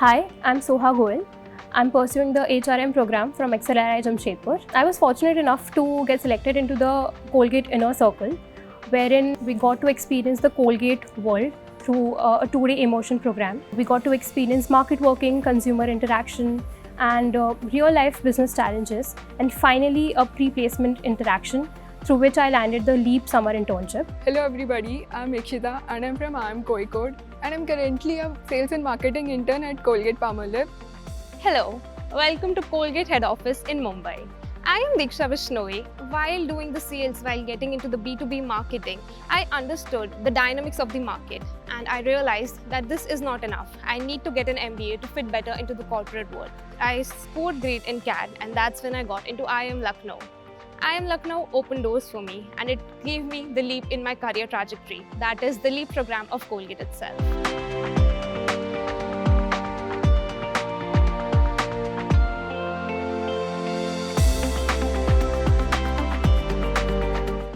Hi, I'm Soha Goel. I'm pursuing the HRM program from XLRI Jamshedpur. I was fortunate enough to get selected into the Colgate Inner Circle, wherein we got to experience the Colgate world through a two-day immersion program. We got to experience market working, consumer interaction, and real-life business challenges, and finally a pre-placement interaction through which I landed the LEAP summer internship. Hello everybody, I'm Ikshita and I'm from IIM Kozhikode and I'm currently a sales and marketing intern at Colgate-Palmolive. Hello, welcome to Colgate head office in Mumbai. I am Diksha Vishnoy. While doing the sales, while getting into the B2B marketing, I understood the dynamics of the market and I realized that this is not enough. I need to get an MBA to fit better into the corporate world. I scored great in CAD and that's when I got into IIM Lucknow. IIM Lucknow opened doors for me and it gave me the leap in my career trajectory. That is the LEAP program of Colgate itself.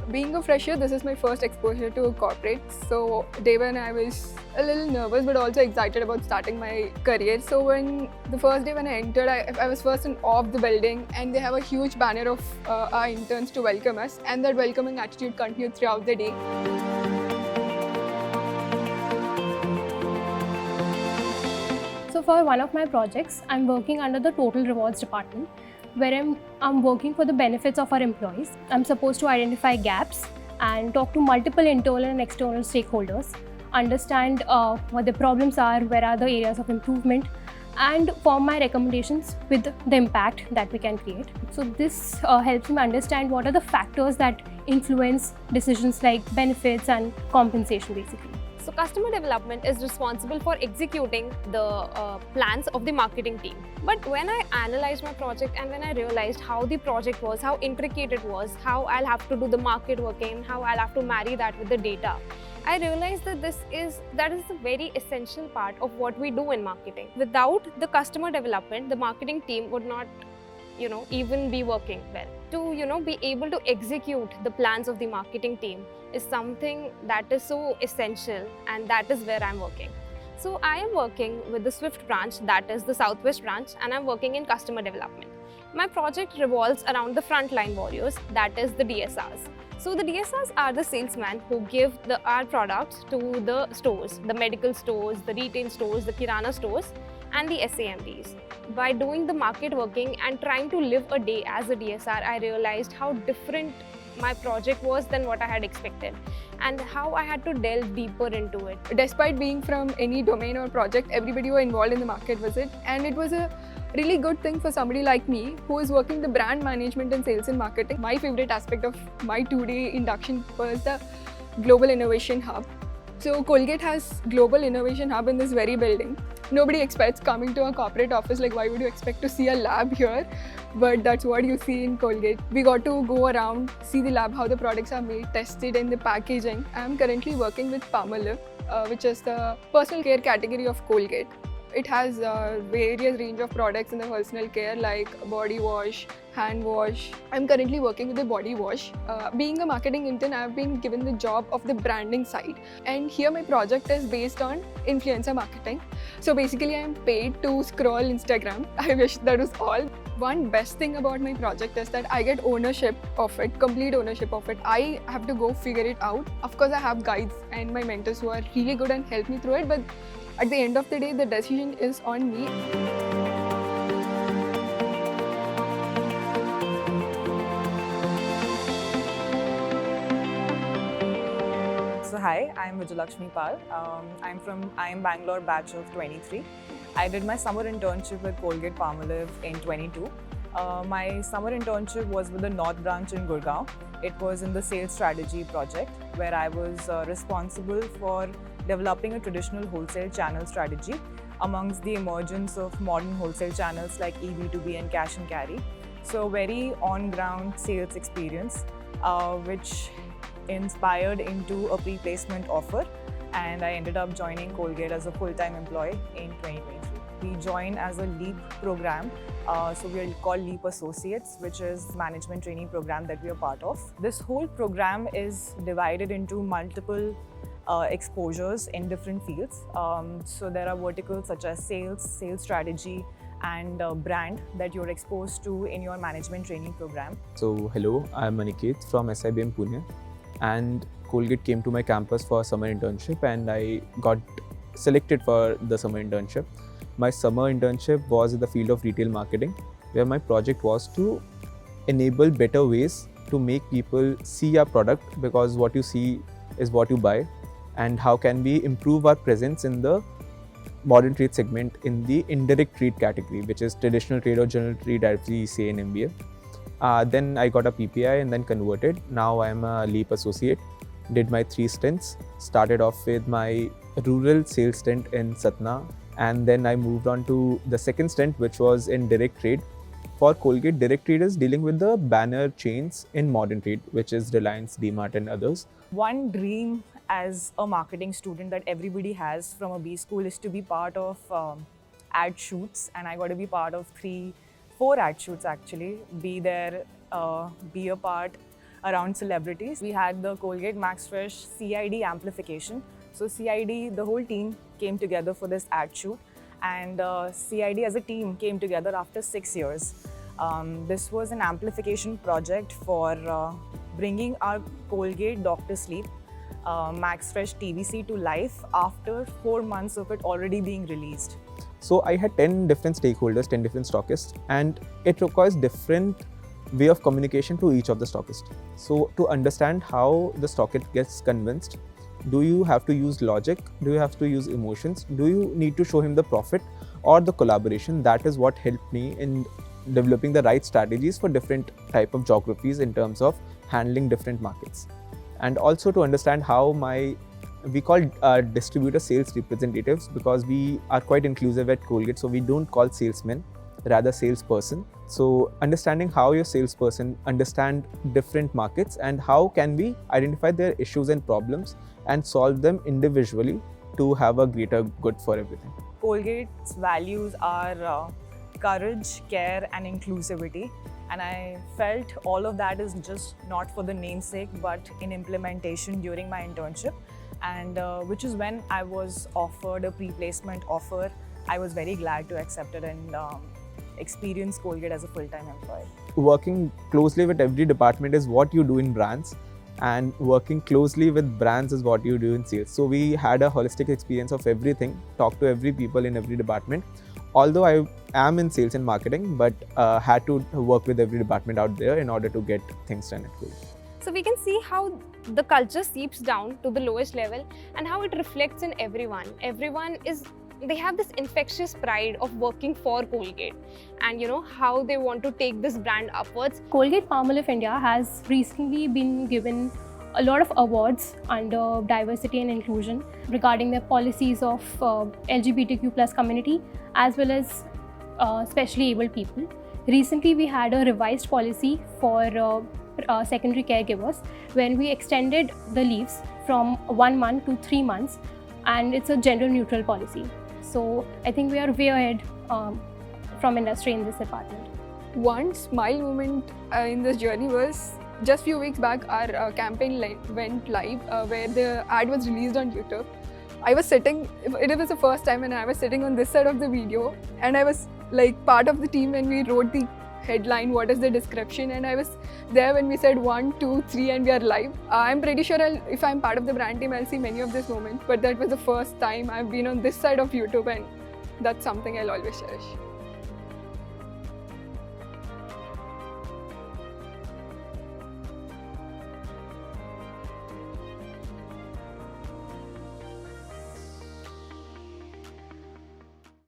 Being a fresher, this is my first exposure to corporate. So day one I was a little nervous but also excited about starting my career. So when the first day when I entered, I was first in awe of the building and they have a huge banner of our interns to welcome us, and that welcoming attitude continued throughout the day. So for one of my projects, I'm working under the Total Rewards department, where I'm working for the benefits of our employees. I'm supposed to identify gaps and talk to multiple internal and external stakeholders, understand what the problems are, where are the areas of improvement, and form my recommendations with the impact that we can create. So this helps me understand what are the factors that influence decisions like benefits and compensation basically. So customer development is responsible for executing the plans of the marketing team. But when I analyzed my project and when I realized how the project was, how intricate it was, how I'll have to do the market working, how I'll have to marry that with the data, I realized that that is a very essential part of what we do in marketing. Without the customer development, the marketing team would not even be working well. To be able to execute the plans of the marketing team is something that is so essential, and that is where I'm working. So I am working with the Swift branch, that is the Southwest branch, and I'm working in customer development. My project revolves around the frontline warriors, that is the DSRs. So the DSRs are the salesmen who give our products to the stores, the medical stores, the retail stores, the kirana stores, and the SAMDs. By doing the market working and trying to live a day as a DSR, I realized how different my project was than what I had expected and how I had to delve deeper into it. Despite being from any domain or project, everybody were involved in the market visit, and it was a really good thing for somebody like me who is working the brand management and sales and marketing. My favorite aspect of my two-day induction was the Global Innovation Hub. So Colgate has Global Innovation Hub in this very building. Nobody expects coming to a corporate office, like why would you expect to see a lab here? But that's what you see in Colgate. We got to go around, see the lab, how the products are made, tested, and the packaging. I'm currently working with Palmolive, which is the personal care category of Colgate. It has various range of products in the personal care like body wash, hand wash. I'm currently working with the body wash. Being a marketing intern, I've been given the job of the branding side. And here my project is based on influencer marketing. So basically I'm paid to scroll Instagram. I wish that was all. One best thing about my project is that I get ownership of it, complete ownership of it. I have to go figure it out. Of course I have guides and my mentors who are really good and help me through it, but at the end of the day, the decision is on me. So hi, I'm Vijayalakshmi Pal. I'm from IIM Bangalore batch of 23. I did my summer internship with Colgate-Palmolive in 22. My summer internship was with the North branch in Gurgaon. It was in the sales strategy project where I was responsible for developing a traditional wholesale channel strategy amongst the emergence of modern wholesale channels like eB2B and cash and carry. So very on-ground sales experience, which inspired into a pre-placement offer, and I ended up joining Colgate as a full-time employee in 2023. We joined as a LEAP program, so we are called LEAP Associates, which is management training program that we are part of. This whole program is divided into multiple exposures in different fields. So there are verticals such as sales strategy, and brand that you're exposed to in your management training program. So hello, I'm Maniket from SIBM Pune, and Colgate came to my campus for a summer internship, and I got selected for the summer internship. My summer internship was in the field of retail marketing, where my project was to enable better ways to make people see our product, because what you see is what you buy, and how can we improve our presence in the modern trade segment in the indirect trade category, which is traditional trade or general trade as we say in MBA. Then I got a PPI and then converted. Now I'm a LEAP associate. Did my 3 stints. Started off with my rural sales stint in Satna, and then I moved on to the second stint, which was in direct trade. For Colgate, direct trade is dealing with the banner chains in modern trade, which is Reliance, DMart and others. One dream as a marketing student that everybody has from a B school is to be part of ad shoots, and I got to be part of 4 ad shoots actually. Be there, be a part around celebrities. We had the Colgate Max Fresh CID amplification. So CID, the whole team came together for this ad shoot, and CID as a team came together after 6 years. This was an amplification project for bringing our Colgate Dr. Sleep Max Fresh TVC to life after 4 months of it already being released. So I had 10 different stakeholders, 10 different stockists, and it requires different way of communication to each of the stockists. So to understand how the stockist gets convinced, do you have to use logic? Do you have to use emotions? Do you need to show him the profit or the collaboration? That is what helped me in developing the right strategies for different type of geographies in terms of handling different markets. And also to understand how we call distributor sales representatives, because we are quite inclusive at Colgate, so we don't call salesmen, rather salesperson. So understanding how your salesperson understand different markets and how can we identify their issues and problems and solve them individually to have a greater good for everything. Colgate's values are courage, care and inclusivity. And I felt all of that is just not for the namesake, but in implementation during my internship. And which is when I was offered a pre-placement offer. I was very glad to accept it and experience Colgate as a full-time employee. Working closely with every department is what you do in brands, and working closely with brands is what you do in sales. So we had a holistic experience of everything, talk to every people in every department. Although I am in sales and marketing, but had to work with every department out there in order to get things done at Colgate. So we can see how the culture seeps down to the lowest level and how it reflects in everyone. They have this infectious pride of working for Colgate, and how they want to take this brand upwards. Colgate-Palmolive India has recently been given a lot of awards under diversity and inclusion regarding their policies of LGBTQ+ community as well as specially abled people. Recently, we had a revised policy for secondary caregivers when we extended the leaves from 1 month to 3 months, and it's a gender neutral policy. So I think we are way ahead from industry in this department. One smile moment in this journey was just few weeks back. Our campaign went live where the ad was released on YouTube. I was sitting, it was the first time, and I was sitting on this side of the video, and I was like part of the team when we wrote the headline, what is the description, and I was there when we said 1, 2, 3 and we are live. I'm pretty sure if I'm part of the brand team, I'll see many of these moments, but that was the first time I've been on this side of YouTube, and that's something I'll always cherish.